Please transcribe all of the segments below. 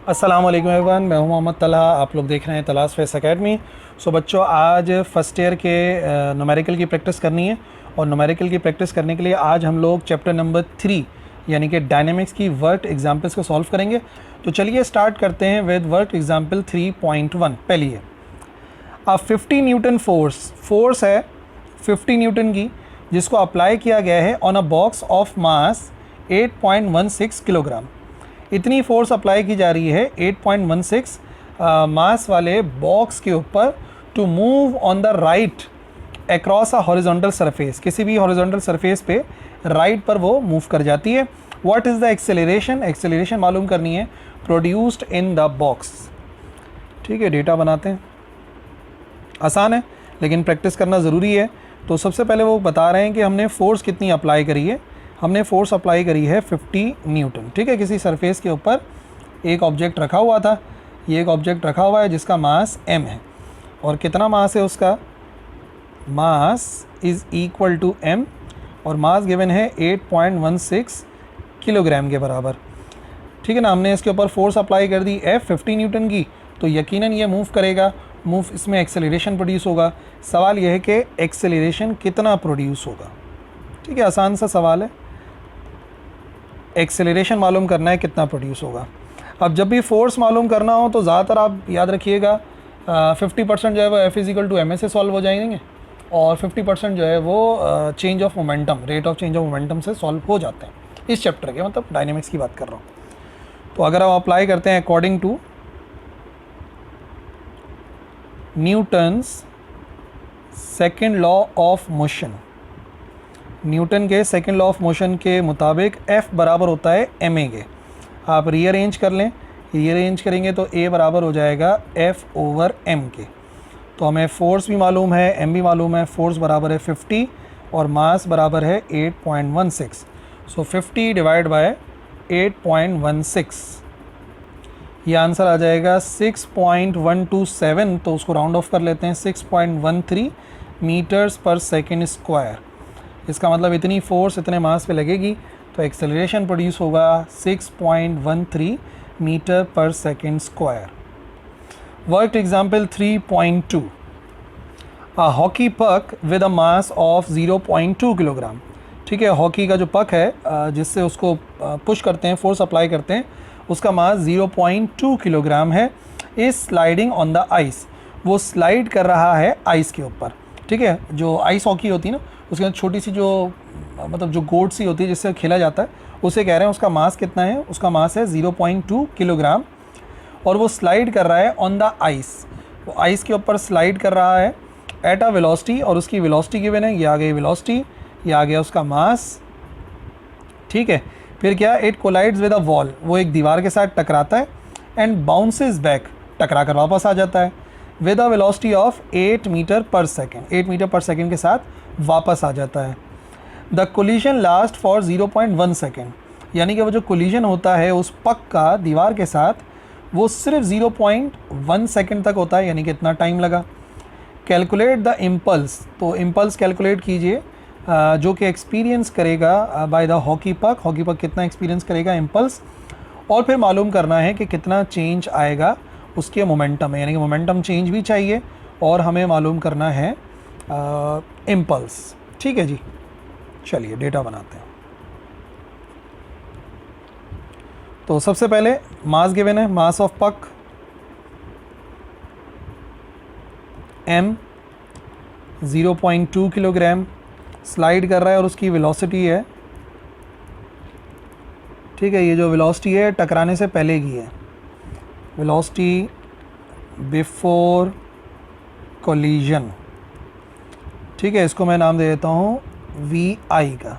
अस्सलाम वालेकुम एवरीवन, मैं हूं मोहम्मद तलहा। आप लोग देख रहे हैं तलाश फेस एकेडमी। सो बच्चों, आज फ़र्स्ट ईयर के न्यूमेरिकल की प्रैक्टिस करनी है और न्यूमेरिकल की प्रैक्टिस करने के लिए आज हम लोग चैप्टर नंबर 3 यानी कि डायनेमिक्स की वर्क एग्जाम्पल्स को सॉल्व करेंगे। तो चलिए स्टार्ट करते हैं विद वर्क एग्जाम्पल 3.1। पहली है अब 50 न्यूटन फोर्स है 50 न्यूटन की, जिसको अप्लाई किया गया है on a box of mass 8.16 kilogram. इतनी फोर्स अप्लाई की जा रही है 8.16 मास वाले बॉक्स के ऊपर to move on the right across a horizontal surface. किसी भी हॉरिजॉन्टल सरफेस पे राइट पर वो मूव कर जाती है। व्हाट इज़ द एक्सेलरेशन मालूम करनी है प्रोड्यूस्ड इन द बॉक्स। ठीक है, डेटा बनाते हैं। आसान है लेकिन प्रैक्टिस करना ज़रूरी है। तो सबसे पहले वो बता रहे हैं कि हमने फोर्स कितनी अप्लाई करी है। हमने फोर्स अप्लाई करी है 50 न्यूटन। ठीक है, किसी सरफेस के ऊपर एक ऑब्जेक्ट रखा हुआ था। ये एक ऑब्जेक्ट रखा हुआ है जिसका मास m है, और कितना मास है उसका, mass is equal to m, और मास गिवन है 8.16 किलोग्राम के बराबर। ठीक है ना। हमने इसके ऊपर फोर्स अप्लाई कर दी F 50 न्यूटन की, तो यकीनन ये मूव करेगा। इसमें एक्सेलरेशन प्रोड्यूस होगा। सवाल यह है कि एक्सेलरेशन कितना प्रोड्यूस होगा। ठीक है, आसान सा सवाल है। एक्सेलरेशन मालूम करना है कितना प्रोड्यूस होगा। अब जब भी फोर्स मालूम करना हो तो ज़्यादातर आप याद रखिएगा 50% जो है वो F इज़िकल टू ma से सॉल्व हो जाएंगे, और 50% जो है वो change of momentum, rate of change of momentum से सॉल्व हो जाते हैं। इस चैप्टर के, मतलब डायनेमिक्स की बात कर रहा हूँ। तो अगर आप अप्लाई करते हैं according to Newton's second law of motion, Newton के सेकेंड लॉ ऑफ मोशन के मुताबिक F बराबर होता है ma के। आप रीअरेंज कर लें, रीअरेंज करेंगे तो A बराबर हो जाएगा F ओवर m के। तो हमें फोर्स भी मालूम है, m भी मालूम है। फोर्स बराबर है 50 और मास बराबर है 8.16। सो 50 डिवाइड बाय 8.16, ये आंसर आ जाएगा 6.127। तो उसको राउंड ऑफ कर लेते हैं, 6.13 मीटर्स पर सेकेंड स्क्वायर। इसका मतलब इतनी फोर्स इतने मास पे लगेगी तो एक्सेलरेशन प्रोड्यूस होगा 6.13 मीटर पर second square. Work example 3.2, a hockey puck with a mass of 0.2 kilogram. ठीक है, हॉकी का जो पक है जिससे उसको पुश करते हैं, फोर्स अप्लाई करते हैं, उसका मास 0.2 किलोग्राम है। इस स्लाइडिंग ऑन द आइस, वो स्लाइड कर रहा है आइस के ऊपर। ठीक है, जो आइस हॉकी होती है ना, उसके अंदर छोटी सी जो मतलब जो गोट सी होती है जिससे खेला जाता है, उसे कह रहे हैं उसका मास कितना है। उसका मास है 0.2 किलोग्राम, और वो स्लाइड कर रहा है ऑन द आइस। वो आइस के ऊपर स्लाइड कर रहा है एट अ वेलोसिटी, और उसकी वेलोसिटी गिवन है। ये आ गई वेलोसिटी, ये आ गया उसका मास। ठीक है, फिर क्या, it collides with a wall, वो एक दीवार के साथ टकराता है, एंड बाउंसेस बैक, टकरा कर वापस आ जाता है, with a velocity of 8 metre पर सेकेंड। 8 मीटर पर सेकेंड के साथ वापस आ जाता है। The collision last for 0.1 second, यानी कि वो जो कोलिजन होता है उस पक का दीवार के साथ, वो सिर्फ 0.1 सेकेंड तक होता है, यानी कि इतना टाइम लगा। कैलकुलेट द इम्पल्स, तो इम्पल्स कैलकुलेट कीजिए जो कि एक्सपीरियंस करेगा बाय द हॉकी पक। हॉकी पक कितना एक्सपीरियंस करेगा इम्पल्स, और फिर मालूम करना है कि कितना चेंज आएगा उसके मोमेंटम में, यानी कि मोमेंटम चेंज भी चाहिए और हमें मालूम करना है इम्पल्स। ठीक है जी, चलिए डेटा बनाते हैं। तो सबसे पहले मास गिवन है, मास ऑफ पक m 0.2 किलोग्राम, स्लाइड कर रहा है और उसकी वेलोसिटी है। ठीक है, ये जो वेलोसिटी है टकराने से पहले की है, वेलोसिटी बिफोर कोलिजन। ठीक है, इसको मैं नाम दे देता हूँ vi का।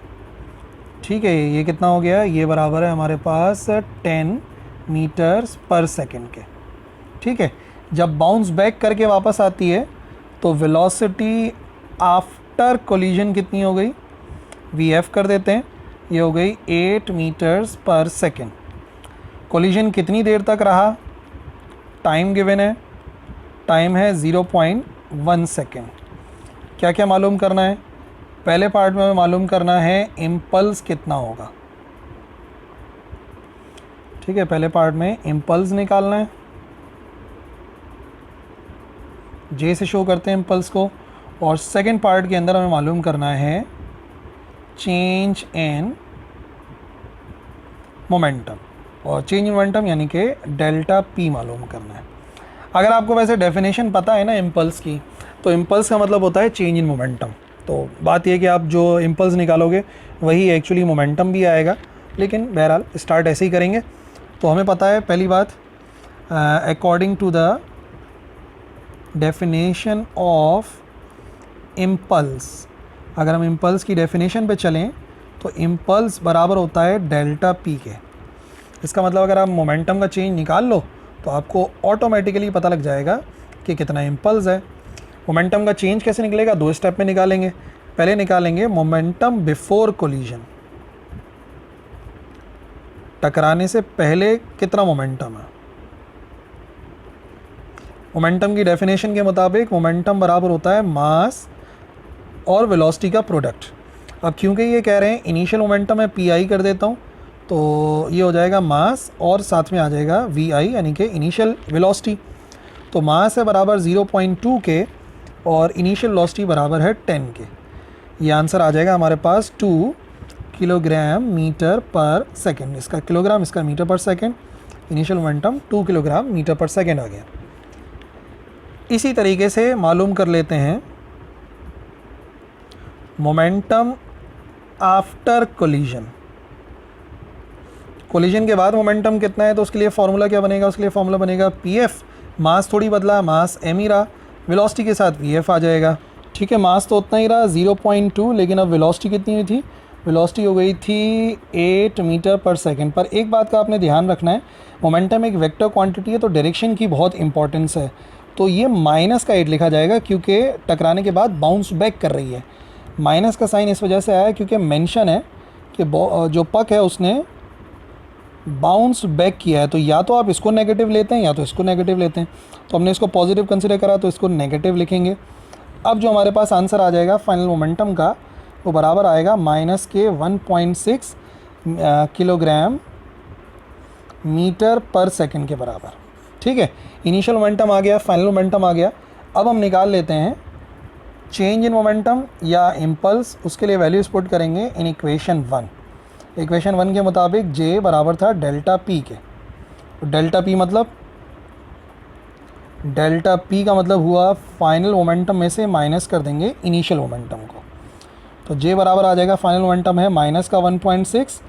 ठीक है, ये कितना हो गया, ये बराबर है हमारे पास 10 मीटर्स पर सेकेंड के। ठीक है, जब बाउंस बैक करके वापस आती है तो वेलोसिटी आफ्टर कोलिजन कितनी हो गई, vf कर देते हैं, ये हो गई 8 मीटर्स पर सेकेंड। कोलिजन कितनी देर तक रहा, टाइम गिवन है, टाइम है 0.1 सेकेंड। क्या क्या मालूम करना है, पहले पार्ट में हमें मालूम करना है इम्पल्स कितना होगा। ठीक है, पहले पार्ट में इम्पल्स निकालना है, जे से शो करते हैं इम्पल्स को, और सेकंड पार्ट के अंदर हमें मालूम करना है चेंज इन मोमेंटम, और चेंज इन मोमेंटम यानी कि डेल्टा पी मालूम करना है। अगर आपको वैसे डेफिनेशन पता है ना इम्पल्स की, तो इम्पल्स का मतलब होता है चेंज इन मोमेंटम। तो बात यह कि आप जो इम्पल्स निकालोगे वही एक्चुअली मोमेंटम भी आएगा, लेकिन बहरहाल स्टार्ट ऐसे ही करेंगे। तो हमें पता है पहली बात, according to the definition of impulse, अगर हम इम्पल्स की डेफिनेशन पे चलें तो इम्पल्स बराबर होता है डेल्टा पी के। इसका मतलब अगर आप मोमेंटम का चेंज निकाल लो तो आपको ऑटोमेटिकली पता लग जाएगा कि कितना इम्पल्स है। मोमेंटम का चेंज कैसे निकलेगा, 2 स्टेप में निकालेंगे। पहले निकालेंगे मोमेंटम बिफोर कोलिजन, टकराने से पहले कितना मोमेंटम है। मोमेंटम की डेफिनेशन के मुताबिक मोमेंटम बराबर होता है मास और वेलोसिटी का प्रोडक्ट। अब क्योंकि ये कह रहे हैं इनिशियल मोमेंटम है, पी आई कर देता हूँ, तो ये हो जाएगा मास और साथ में आ जाएगा वी आई यानी कि इनिशियल वेलोसिटी। तो मास है बराबर 0.2 के और इनिशियल वेलोसिटी बराबर है 10 के। ये आंसर आ जाएगा हमारे पास 2 किलोग्राम मीटर पर सेकेंड। इसका किलोग्राम, इसका मीटर पर second. Initial momentum 2 kilogram metre पर सेकेंड आ गया। इसी तरीके से मालूम कर लेते हैं मोमेंटम आफ्टर कोलिजन। कोलिजन के बाद मोमेंटम कितना है, तो उसके लिए फार्मूला क्या बनेगा, उसके लिए फार्मूला बनेगा पी एफ। मास थोड़ी बदला, मास एम ही रहा, वेलोसिटी के साथ वी एफ आ जाएगा। ठीक है, मास तो उतना ही रहा 0.2, लेकिन अब वेलोसिटी कितनी हुई थी, वेलोसिटी हो गई थी 8 मीटर पर सेकेंड। पर एक बात का आपने ध्यान रखना है, मोमेंटम एक वेक्टर क्वांटिटी है तो डायरेक्शन की बहुत इंपॉर्टेंस है। तो ये माइनस का 8 लिखा जाएगा क्योंकि टकराने के बाद बाउंस बैक कर रही है। माइनस का साइन इस वजह से आया क्योंकि मेंशन है कि जो पक है उसने बाउंस बैक किया है। तो या तो आप इसको नेगेटिव लेते हैं या तो इसको नेगेटिव लेते हैं। तो हमने इसको पॉजिटिव कंसिडर करा तो इसको नेगेटिव लिखेंगे। अब जो हमारे पास आंसर आ जाएगा फाइनल मोमेंटम का, वो बराबर आएगा माइनस के 1.6 किलोग्राम मीटर पर सेकेंड के बराबर। ठीक है, इनिशियल मोमेंटम आ गया, फाइनल मोमेंटम आ गया। अब हम निकाल लेते हैं चेंज इन मोमेंटम या इम्पल्स। उसके लिए वैल्यूज पुट करेंगे इन इक्वेशन 1। इक्वेशन 1 के मुताबिक जे बराबर था डेल्टा पी के। तो डेल्टा पी मतलब, डेल्टा पी का मतलब हुआ फाइनल मोमेंटम में से माइनस कर देंगे इनिशियल मोमेंटम को। तो जे बराबर आ जाएगा, फाइनल मोमेंटम है माइनस का 1.6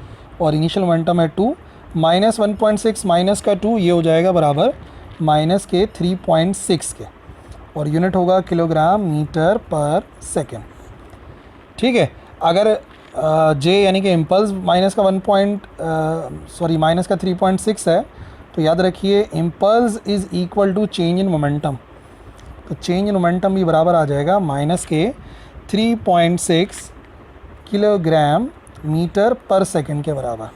और इनिशियल मोमेंटम है 2। माइनस 1.6 माइनस का 2, ये हो जाएगा बराबर माइनस के 3.6 के, और यूनिट होगा किलोग्राम मीटर पर सेकेंड। ठीक है, अगर जे यानी कि इम्पल्स माइनस का माइनस का 3.6 है, तो याद रखिए impulse is equal to change in momentum. तो चेंज इन मोमेंटम भी बराबर आ जाएगा माइनस के 3.6 किलोग्राम मीटर पर सेकेंड के बराबर।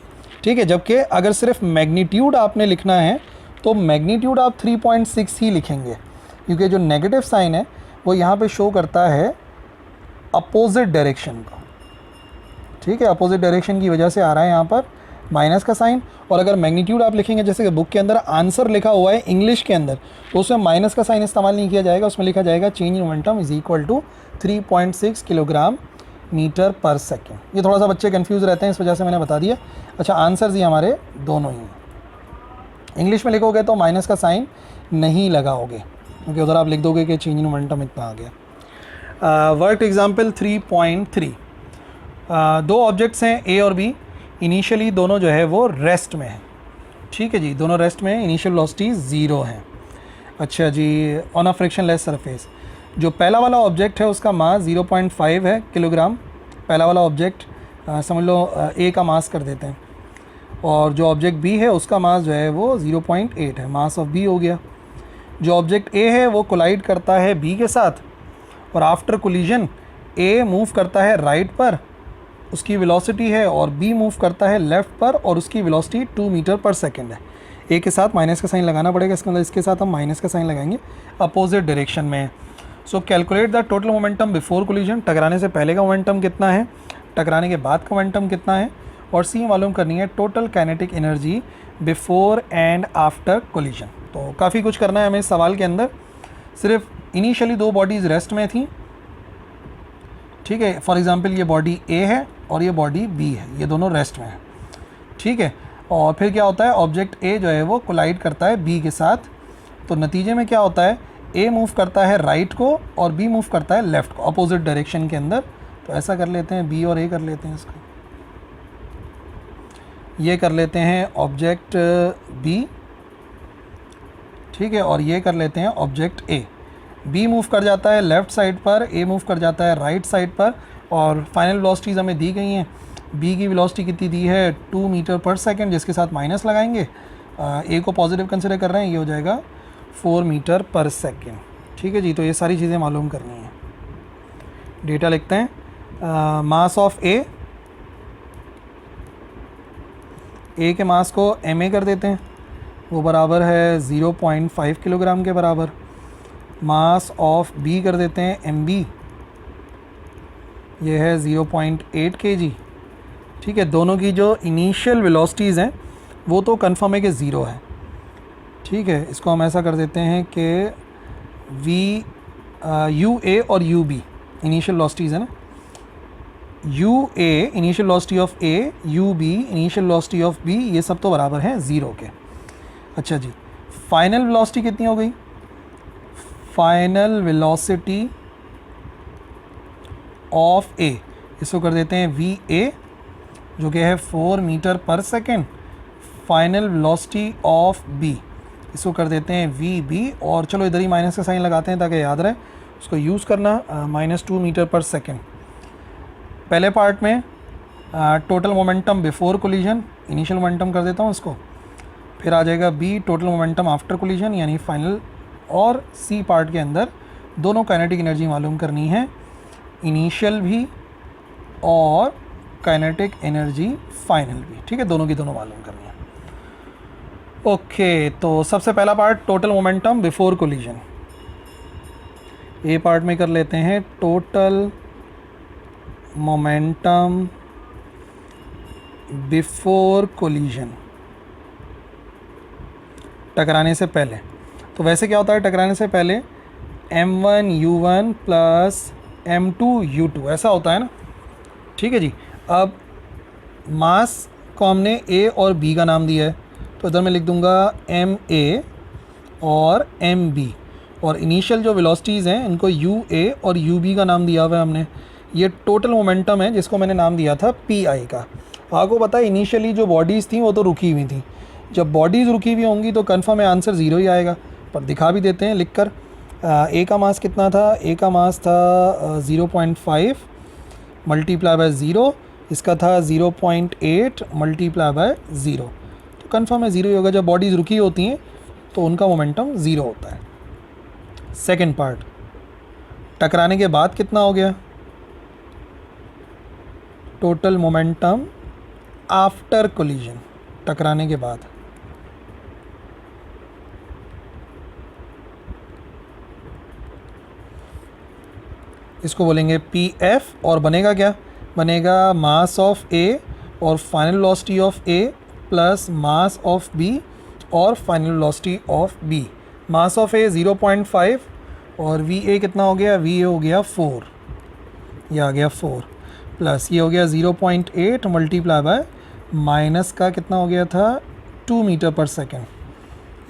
ठीक है, जबकि अगर सिर्फ मैग्नीट्यूड आपने लिखना है तो मैग्नीट्यूड आप 3.6 ही लिखेंगे, क्योंकि जो नेगेटिव साइन है वो यहाँ पे शो करता है अपोजिट डायरेक्शन को। ठीक है, अपोजिट डायरेक्शन की वजह से आ रहा है यहाँ पर माइनस का साइन। और अगर मैग्नीट्यूड आप लिखेंगे, जैसे कि बुक के अंदर आंसर लिखा हुआ है इंग्लिश के अंदर, तो उसमें माइनस का साइन इस्तेमाल नहीं किया जाएगा। उसमें लिखा जाएगा change in momentum is equal to 3.6 kilogram metre पर सेकेंड। ये थोड़ा सा बच्चे कंफ्यूज रहते हैं, इस वजह से मैंने बता दिया। अच्छा, आंसर्स ये हमारे दोनों ही हैं। इंग्लिश में लिखोगे तो माइनस का साइन नहीं लगाओगे, क्योंकि उधर आप लिख दोगे कि चेंज इन मोमेंटम इतना आ गया। Work example 3.3। 2 ऑब्जेक्ट्स हैं ए और बी। इनिशियली दोनों जो है वो रेस्ट में है। ठीक है जी, दोनों रेस्ट में है, इनिशियल वेलोसिटी 0 है। अच्छा जी, ऑन अ फ्रिक्शनलेस सरफेस। जो पहला वाला ऑब्जेक्ट है उसका मास 0.5 है किलोग्राम। पहला वाला ऑब्जेक्ट समझ लो ए का मास कर देते हैं, और जो ऑब्जेक्ट बी है उसका मास जो है वो 0.8 है, मास ऑफ बी हो गया। जो ऑब्जेक्ट ए है वो कोलाइड करता है बी के साथ, और आफ्टर कोलिजन ए मूव करता है राइट पर, उसकी वेलोसिटी है, और बी मूव करता है लेफ़्ट पर और उसकी वेलोसिटी 2 मीटर पर सेकेंड है। ए के साथ माइनस का साइन लगाना पड़ेगा, इसके मतलब इसके साथ हम माइनस का साइन लगाएंगे, अपोजिट डायरेक्शन में। सो calculate the total momentum before collision. टकराने से पहले का मोमेंटम कितना है, टकराने के बाद का मोमेंटम कितना है, और सी मालूम करनी है total kinetic energy before and after collision. तो काफ़ी कुछ करना है हमें इस सवाल के अंदर। सिर्फ इनिशियली दो बॉडीज़ रेस्ट में थी, ठीक है। फॉर एग्जांपल ये बॉडी ए है और ये बॉडी बी है, ये दोनों रेस्ट में है, ठीक है। और फिर क्या होता है, ऑब्जेक्ट ए जो है वो कोलाइड करता है बी के साथ। तो नतीजे में क्या होता है, ए मूव करता है राइट को और बी मूव करता है लेफ़्ट को, अपोजिट डायरेक्शन के अंदर। तो ऐसा कर लेते हैं, बी और ए कर लेते हैं इसको, ये कर लेते हैं ऑब्जेक्ट बी, ठीक है, और ये कर लेते हैं ऑब्जेक्ट ए। बी मूव कर जाता है लेफ़्ट साइड पर, ए मूव कर जाता है राइट साइड पर, और फाइनल वेलोसिटीज़ हमें दी गई हैं। बी की वेलोसिटी कितनी दी है, 2 मीटर पर सेकेंड, जिसके साथ माइनस लगाएंगे। ए को पॉजिटिव कंसिडर कर रहे हैं, ये हो जाएगा 4 मीटर पर सेकेंड, ठीक है जी। तो ये सारी चीज़ें मालूम करनी है। डेटा लिखते हैं, मास ऑफ ए के मास को एम ए कर देते हैं, वो बराबर है 0.5 किलोग्राम के बराबर। मास ऑफ बी कर देते हैं एम बी, ये है 0.8 kg, ठीक है। दोनों की जो इनिशियल वेलोसिटीज़ हैं वो तो कन्फर्म है कि ज़ीरो है, ठीक है। इसको हम ऐसा कर देते हैं कि वी यू ए और यू बी इनिशियल वेलोसिटीज़ है ना, u A initial velocity of A, u B initial velocity of B, ये सब तो बराबर हैं ज़ीरो के। अच्छा जी, फाइनल वेलोसिटी कितनी हो गई, फाइनल वेलोसिटी ऑफ ए, इसको कर देते हैं वी ए, जो कि है 4 मीटर पर second. Final velocity of B, इसको कर देते हैं वी बी, और चलो इधर ही माइनस का साइन लगाते हैं ताकि याद रहे, उसको यूज़ करना, -2 मीटर पर सेकेंड। पहले पार्ट में total momentum before collision, initial momentum कर देता हूँ इसको, फिर आ जाएगा B total momentum after collision यानी फाइनल, और सी पार्ट के अंदर दोनों काइनेटिक एनर्जी मालूम करनी है, इनिशियल भी और काइनेटिक एनर्जी फाइनल भी, ठीक है, दोनों की दोनों मालूम करनी है। ओके, तो सबसे पहला part total momentum before collision, A part में कर लेते हैं टोटल मोमेंटम बिफोर कोलिजन, टकराने से पहले। तो वैसे क्या होता है टकराने से पहले, m1 u1 plus m2 u2 ऐसा होता है ना, ठीक है जी। अब मास को हमने a और b का नाम दिया है, तो इधर मैं लिख दूंगा ma और mb, और इनिशियल जो वेलोसिटीज़ हैं इनको ua और ub का नाम दिया हुआ है हमने। ये टोटल मोमेंटम है जिसको मैंने नाम दिया था pi का। आपको पता है इनिशियली जो बॉडीज़ थी वो तो रुकी हुई थी, जब बॉडीज़ रुकी हुई होंगी तो कन्फर्म है आंसर ज़ीरो ही आएगा, पर दिखा भी देते हैं लिख कर। ए का मास कितना था, ए का मास था 0.5 मल्टीप्लाई बाय ज़ीरो, इसका था 0.8 मल्टीप्लाई बाय ज़ीरो, तो कन्फर्म है ज़ीरो ही होगा। जब बॉडीज़ रुकी होती हैं तो उनका मोमेंटम ज़ीरो होता है। सेकेंड पार्ट, टकराने के बाद कितना हो गया, टोटल मोमेंटम आफ्टर कोलिजन, टकराने के बाद। इसको बोलेंगे पी एफ, और बनेगा क्या, बनेगा मास ऑफ ए और final velocity of A plus mass of B और final velocity of B. Mass of A 0.5 और वी ए कितना हो गया, वी ए हो गया 4, ये आ गया 4, प्लस ये हो गया 0.8 मल्टीप्लाई बाय माइनस का कितना हो गया था 2 मीटर पर सेकेंड,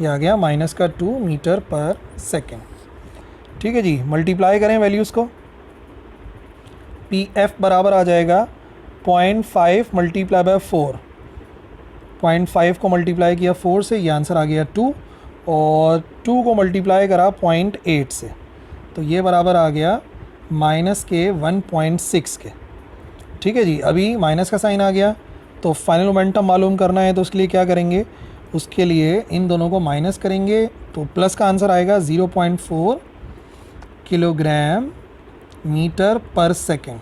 ये आ गया माइनस का 2 मीटर पर सेकेंड, ठीक है जी। मल्टीप्लाई करें वैल्यूज़ को, पी एफ बराबर आ जाएगा 0.5 मल्टीप्लाई बाय 4, 0.5 को मल्टीप्लाई किया 4 से, ये आंसर आ गया 2, और 2 को मल्टीप्लाई करा 0.8 से, तो ये बराबर आ गया माइनस के 1.6 के, ठीक है जी। अभी माइनस का साइन आ गया, तो फाइनल मोमेंटम मालूम करना है, तो उसके लिए क्या करेंगे, उसके लिए इन दोनों को माइनस करेंगे, तो प्लस का आंसर आएगा 0.4 किलोग्राम मीटर पर सेकेंड।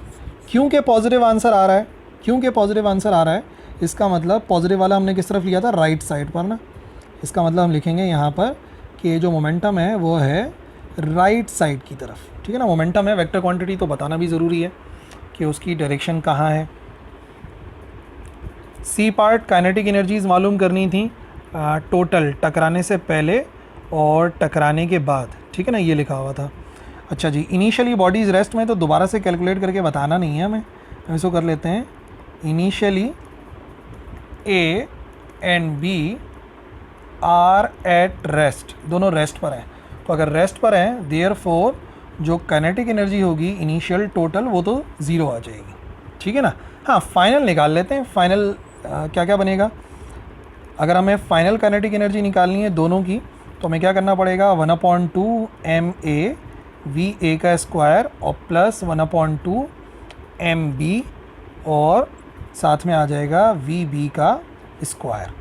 क्योंकि पॉजिटिव आंसर आ रहा है, क्योंकि पॉजिटिव आंसर आ रहा है, इसका मतलब पॉजिटिव वाला हमने किस तरफ लिया था, राइट साइड पर ना। इसका मतलब हम लिखेंगे यहाँ पर कि जो मोमेंटम है वो है राइट साइड की तरफ, ठीक है ना। मोमेंटम है वेक्टर क्वांटिटी, तो बताना भी ज़रूरी है कि उसकी डायरेक्शन कहाँ है। सी पार्ट काइनेटिक एनर्जीज मालूम करनी थी टोटल टकराने से पहले और टकराने के बाद, ठीक है ना, ये लिखा हुआ था। अच्छा जी, इनिशियली बॉडीज़ रेस्ट में, तो दोबारा से कैलकुलेट करके बताना नहीं है हमें, हम इसको कर लेते हैं। Initially A and B are at rest, दोनों रेस्ट पर हैं, तो अगर रेस्ट पर हैं देयरफॉर जो काइनेटिक एनर्जी होगी इनिशियल टोटल वो तो ज़ीरो आ जाएगी, ठीक है ना। हाँ, फाइनल निकाल लेते हैं। फाइनल क्या क्या बनेगा, अगर हमें फाइनल काइनेटिक एनर्जी निकालनी है दोनों की, तो हमें क्या करना पड़ेगा, 1/2 ma वी ए का स्क्वायर और प्लस 1/2 mb और साथ में आ जाएगा वी बी का स्क्वायर।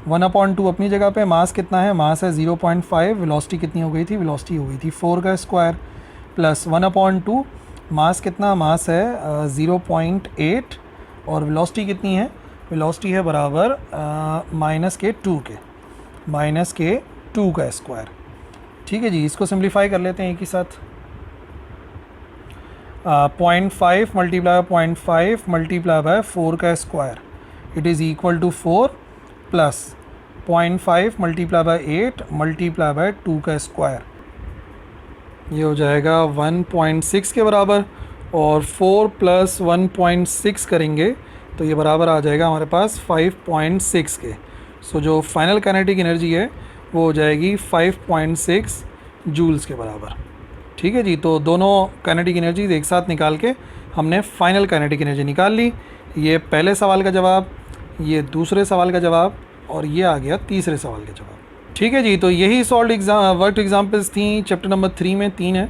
1/2 अपनी जगह पे, मास कितना है, मास है 0.5, वेलोसिटी कितनी हो गई थी, वेलोसिटी हो गई थी 4 का स्क्वायर, प्लस 1/2 मास कितना, मास है 0.8 और वेलोसिटी कितनी है, वेलोसिटी है बराबर -2 का स्क्वायर। ठीक है जी, इसको सिंप्लीफाई कर लेते हैं एक ही साथ। 0.5 मल्टीप्लाई 0.5 मल्टीप्लाई बाय 4 का square, it is equal to 4 plus 0.5 multiply by 8 multiply by 2 का स्क्वायर, ये हो जाएगा 1.6 के बराबर, और 4 प्लस 1.6 करेंगे तो ये बराबर आ जाएगा हमारे पास 5.6 के। सो जो फाइनल काइनेटिक एनर्जी है वो हो जाएगी 5.6 जूल्स के बराबर। ठीक है जी, तो दोनों काइनेटिक एनर्जीज एक साथ निकाल के हमने फाइनल काइनेटिक एनर्जी निकाल ली। ये पहले सवाल का जवाब, ये दूसरे सवाल का जवाब, और ये आ गया तीसरे सवाल का जवाब। ठीक है जी, तो यही सॉल्व वर्क एग्जाम्पल्स थी चैप्टर नंबर 3 में, 3 है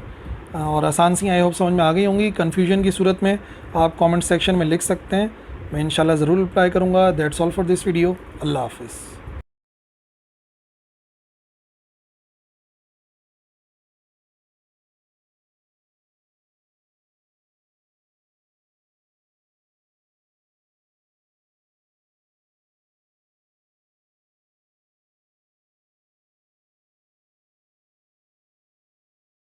और आसान सी, आई होप समझ में आ गई होंगी। कन्फ्यूजन की सूरत में आप कमेंट सेक्शन में लिख सकते हैं, मैं इंशाल्लाह ज़रूर रिप्लाई करूँगा। That's all for this video. अल्लाह हाफिज़।